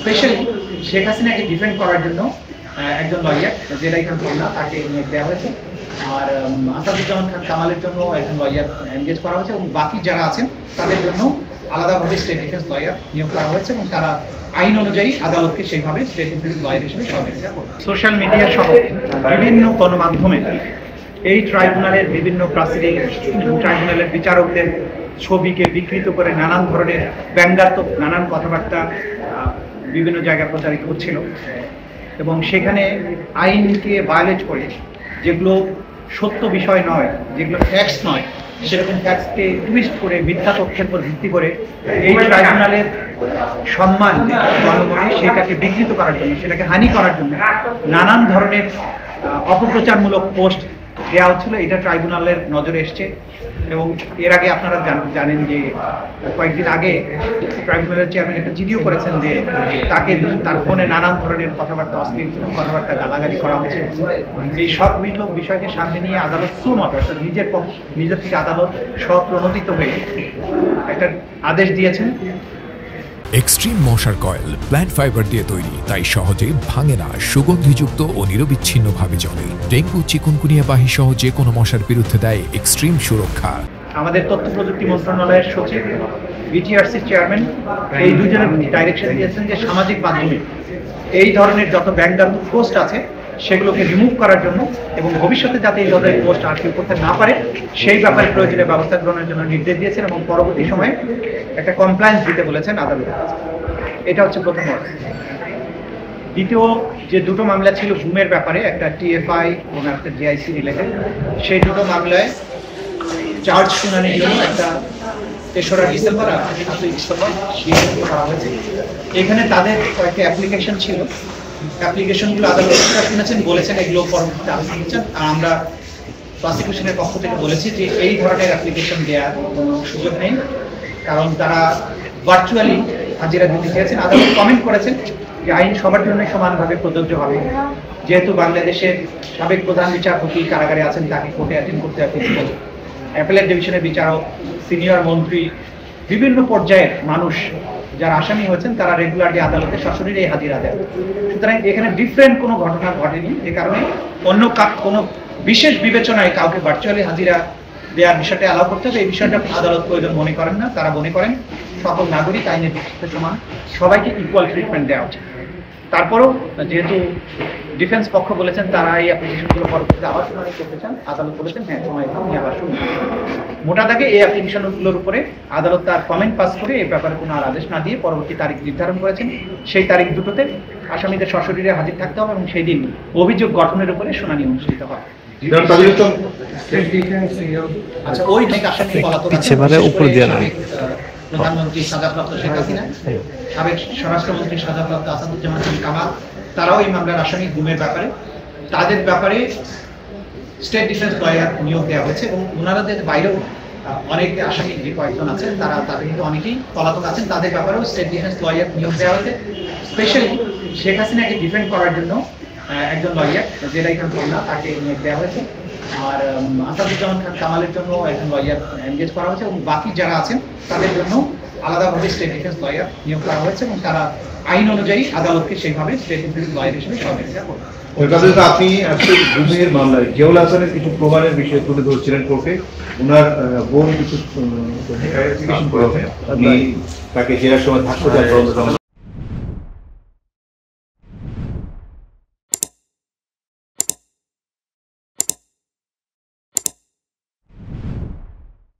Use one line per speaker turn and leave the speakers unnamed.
Specially Sheikh হাসিনাকে defend করার জন্য একজন লয়ার, যেটা এখানে না তাকে নিয়োগ দেওয়া হয়েছে। আর আসাদুজ্জামান খান কামালের জন্য একজন লয়ার এনগেজ করা হয়েছে এবং বাকি যারা আছেন তাদের জন্য আলাদাভাবে স্টেট ডিফেন্স লয়ার নিয়োগ করা হয়েছে এবং তারা আইন অনুযায়ী আদালতকে সেইভাবে স্টেট ডিফেন্স লয়ার হিসেবে সহযোগিতা করবে। সোশ্যাল মিডিয়া সহ বিভিন্ন গণমাধ্যমে এই ট্রাইব্যুনালের বিভিন্ন প্রসিডিংস, ট্রাইব্যুনালের বিচারকদের ছবিকে বিকৃত করে নানান ধরনের ব্যঙ্গাত্মক নানান কথাবার্তা বিভিন্ন জায়গায় প্রচারিত হচ্ছিল এবং সেখানে আইনকে ভায়োলেট করে যেগুলো সত্য বিষয় নয়, যেগুলো ফ্যাক্টস নয়, সেরকম ফ্যাক্টসকে টুইস্ট করে মিথ্যা তথ্যের উপর ভিত্তি করে এই ট্রাইব্যুনালের সম্মান জনগণে সেটাকে বিকৃত করার জন্য, সেটাকে হানি করার জন্য নানান ধরনের অপপ্রচারমূলক পোস্ট দেওয়া হচ্ছিল। এটা ট্রাইব্যুনালের নজরে এসছে এবং এর আগে আপনারা জানেন যে কয়েকদিন আগে ট্রাইব্যুনালের চেয়ারম্যান একটা চিঠিও করেছেন যে তাকে তার ফোনে নানান ধরনের কথাবার্তা, অশ্লীল কথাবার্তা গালাগালি করা হচ্ছে। এই সব বিষয়কে সামনে নিয়ে আদালত সুমত অর্থাৎ নিজের থেকে আদালত স্বপ্রণোদিত হয়ে একটা আদেশ দিয়েছেন।
এক্সট্রিম মশার কয়েল প্ল্যান্ট ফাইবার দিয়ে তৈরি, তাই সহজে ভাঙে না, সুগন্ধিযুক্ত ও নিরবিচ্ছিন্নভাবে জ্বলে। ডেঙ্গু, চিকুনগুনিয়া বাহি সহ যে কোনো মশার বিরুদ্ধে দেয় এক্সট্রিম সুরক্ষা।
আমাদের তথ্য প্রযুক্তি মন্ত্রণালয়ের সচিব, বিটিআরসি চেয়ারম্যান এই দুজনের ডাইরেকশন দিয়েছেন যে সামাজিক মাধ্যমে এই ধরনের যত ব্যঙ্গাত্মক পোস্ট আছে সেগুলোকে রিমুভ করার জন্য এবং ভবিষ্যতে যাতে এই ধরনের পোস্ট আর কেউ করতে না পারে সেই ব্যাপারে প্রয়োজনীয় ব্যবস্থা গ্রহণের জন্য নির্দেশ দিয়েছেন এবং পরবর্তী সময়ে একটা কমপ্লায়েন্স দিতে বলেছেন আদালতের কাছে। এটা হচ্ছে প্রথম অর্ডার। দ্বিতীয় যে দুটো মামলা ছিল ঘুমের ব্যাপারে, একটা টিএফআই এবং একটা জিআইসি রিলেটেড, সেই দুটো মামলায় চার্জ শুনানির জন্য একটা ৩রা ডিসেম্বর আর ৭ই ডিসেম্বর করা হয়েছে। এখানে তাদের কয়েকটা অ্যাপ্লিকেশন ছিল, অ্যাপ্লিকেশনগুলো আদালত শুনেছেন, বলেছেন এগুলো পরবর্তীতে আলোচনা করছেন। আর আমরা প্রসিকিউশনের পক্ষ থেকে বলেছি যে এই ধরনের অ্যাপ্লিকেশন দেওয়ার কোনো সুযোগ নেই, কারণ তারা ভার্চুয়ালি হাজিরা দিতে চেয়েছেন। আদালত কমেন্ট করেছেন যে আইন সবার জন্য সমানভাবে প্রযোজ্য হবে, যেহেতু বাংলাদেশের সাবেক প্রধান বিচারপতি কারাগারে আছেন, তাকে কোর্টে অ্যাটেন্ড করতে হয়, অ্যাপেলেট ডিভিশনের বিচারক, সিনিয়র মন্ত্রী, বিভিন্ন পর্যায়ের মানুষ যারা আসামি হয়েছেন তারা রেগুলারলি আদালতে সশরীরে হাজিরা দেন। সুতরাং এখানে ডিফারেন্ট কোনো ঘটনা ঘটেনি, যে কারণে অন্য কোনো বিশেষ বিবেচনায় কাউকে ভার্চুয়ালি হাজিরা দেওয়ার বিষয়টা অ্যালাউ করতে হবে, এই বিষয়টা আদালত প্রয়োজন মনে করেন না। তারা মনে করেন সকল নাগরিক আইনের দৃষ্টিতে সমান, সবাইকে ইকুয়াল ট্রিটমেন্ট দেওয়া উচিত। তারপরেও যেহেতু ডিফেন্স পক্ষ বলেছেন তারা এই অ্যাপ্লিকেশনগুলো পরবর্তীতে আবার শুনানি করতে চান, আদালত বলেছেন হ্যাঁ সময় নিয়ে আবার শুনুন। মোটা দাগে এই অ্যাপ্লিকেশনগুলোর উপরে আদালত তার কমেন্ট পাস করে এই ব্যাপারে কোনো আর আদেশ না দিয়ে পরবর্তী তারিখ নির্ধারণ করেছেন। সেই তারিখ দুটোতে আসামিদের সশরীরে হাজির থাকতে হবে এবং সেই দিন অভিযোগ গঠনের উপরে শুনানি অনুষ্ঠিত হয়। আচ্ছা, ওই ঠিক আসামি পলাতক প্রধানমন্ত্রী সাজাপ্রাপ্ত শেখ হাসিনা, সাবেক স্বরাষ্ট্রমন্ত্রী সাজাপ্রাপ্ত আসাদুজ্জামান খান কামাল, তারাও এই মামলার আসামি গুমের ব্যাপারে, তাদের ব্যাপারে স্টেট ডিফেন্স লয়ার নিয়োগ দেওয়া হয়েছে এবং ওনাদের বাইরেও অনেক আসামি যে কয়েকজন আছেন তাদের কিন্তু অনেকেই পলাতক আছেন, তাদের ব্যাপারেও স্টেট ডিফেন্স লয়ার নিয়োগ দেওয়া হয়েছে। স্পেশালি শেখ হাসিনাকে ডিফেন্ড করার জন্য একজন লয়ার, যেটা এখানে না তাকে নিয়োগ দেওয়া হয়েছে। আর আসাদুজ্জামান খান কামালের জন্য একজন লয়ার এনগেজ করা হয়েছে এবং বাকি যারা আছেন তাদের জন্য আলাদাভাবে স্টেট ডিফেন্স লয়ার নিয়োগ করা হয়েছে এবং তারা আইন অনুযায়ী আদালতকে সেইভাবে স্টেট ডিফেন্স লয়ার হিসেবে সহযোগিতা করবে।
আপনি ঘুমের মামলায় জিয়াউল হাসানের কিছু প্রমাণের বিষয়ে তুলে ধরছিলেন কোর্টে, ওনার বোন কিছু তাকে জেরার সময় ধাক্কা